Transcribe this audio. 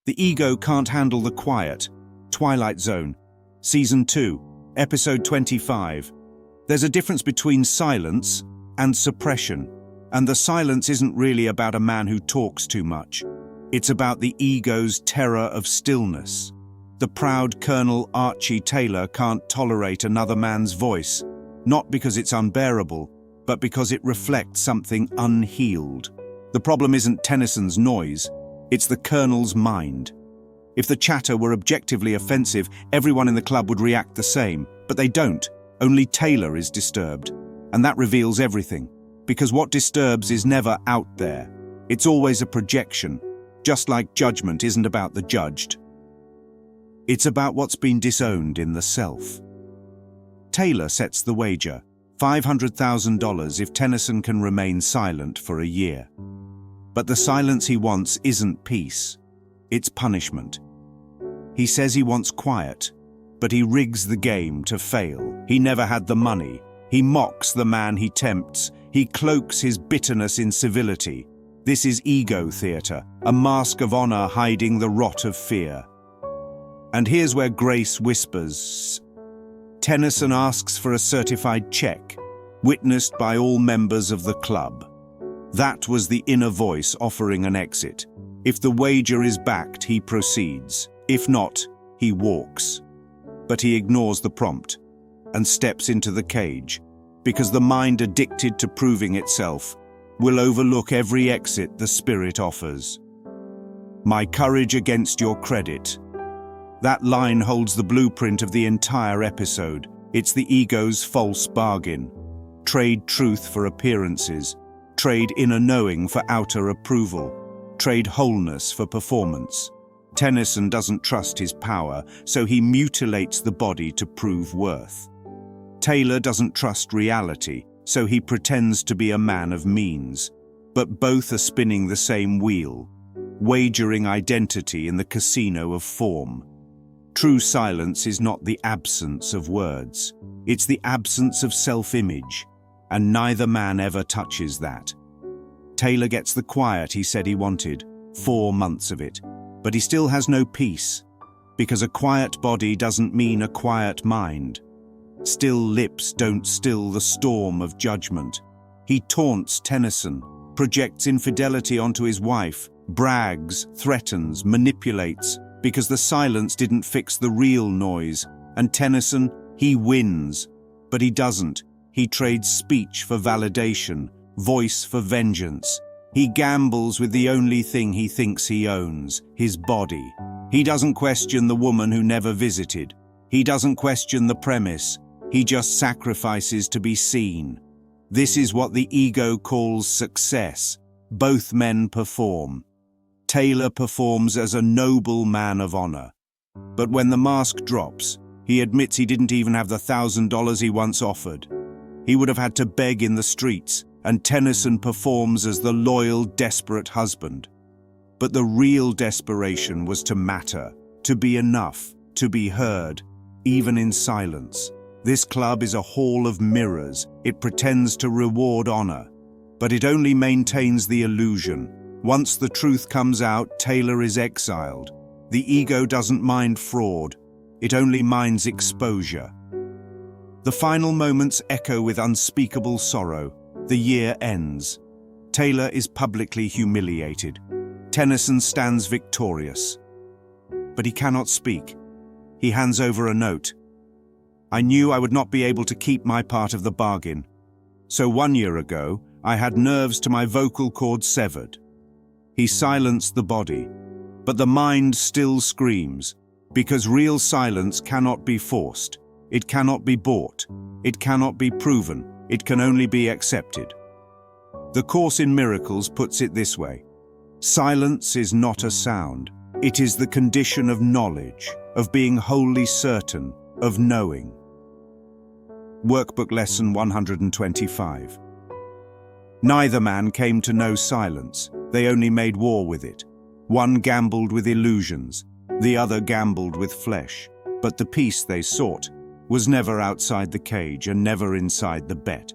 The ego can't handle the quiet. Twilight Zone, Season 2, Episode 25. There's a difference between silence and suppression, and the silence isn't really about a man who talks too much. It's about the ego's terror of stillness. The proud Colonel Archie Taylor can't tolerate another man's voice, not because it's unbearable, but because it reflects something unhealed. The problem isn't Tennyson's noise, it's the Colonel's mind. If the chatter were objectively offensive, everyone in the club would react the same, but they don't. Only Taylor is disturbed, and that reveals everything, because what disturbs is never out there. It's always a projection, just like judgment isn't about the judged. It's about what's been disowned in the self. Taylor sets the wager, $500,000 if Tennyson can remain silent for a year. But the silence he wants isn't peace, it's punishment. He says he wants quiet, but he rigs the game to fail. He never had the money. He mocks the man he tempts. He cloaks his bitterness in civility. This is ego theater, a mask of honor hiding the rot of fear. And here's where Grace whispers. Tennyson asks for a certified check, witnessed by all members of the club. That was the inner voice offering an exit. If the wager is backed, he proceeds. If not, he walks. But he ignores the prompt and steps into the cage, because the mind addicted to proving itself will overlook every exit the spirit offers. My courage against your credit. That line holds the blueprint of the entire episode. It's the ego's false bargain. Trade truth for appearances. Trade inner knowing for outer approval. Trade wholeness for performance. Tennyson doesn't trust his power, so he mutilates the body to prove worth. Taylor doesn't trust reality, so he pretends to be a man of means. But both are spinning the same wheel, wagering identity in the casino of form. True silence is not the absence of words. It's the absence of self-image, and neither man ever touches that. Taylor gets the quiet he said he wanted, 4 months of it, but he still has no peace, because a quiet body doesn't mean a quiet mind. Still lips don't still the storm of judgment. He taunts Tennyson, projects infidelity onto his wife, brags, threatens, manipulates, because the silence didn't fix the real noise, and Tennyson, he wins. But he doesn't. He trades speech for validation, voice for vengeance. He gambles with the only thing he thinks he owns, his body. He doesn't question the woman who never visited. He doesn't question the premise. He just sacrifices to be seen. This is what the ego calls success. Both men perform. Taylor performs as a noble man of honor. But when the mask drops, he admits he didn't even have the $1,000 he once offered. He would have had to beg in the streets, and Tennyson performs as the loyal, desperate husband. But the real desperation was to matter, to be enough, to be heard, even in silence. This club is a hall of mirrors. It pretends to reward honor, but it only maintains the illusion. Once the truth comes out, Taylor is exiled. The ego doesn't mind fraud. It only minds exposure. The final moments echo with unspeakable sorrow. The year ends. Taylor is publicly humiliated. Tennyson stands victorious. But he cannot speak. He hands over a note. I knew I would not be able to keep my part of the bargain. So 1 year ago, I had nerves to my vocal cords severed. He silenced the body, but the mind still screams, because real silence cannot be forced. It cannot be bought. It cannot be proven. It can only be accepted. The Course in Miracles puts it this way. Silence is not a sound. It is the condition of knowledge, of being wholly certain, of knowing. Workbook Lesson 125. Neither man came to know silence. They only made war with it. One gambled with illusions, the other gambled with flesh. But the peace they sought was never outside the cage and never inside the bet.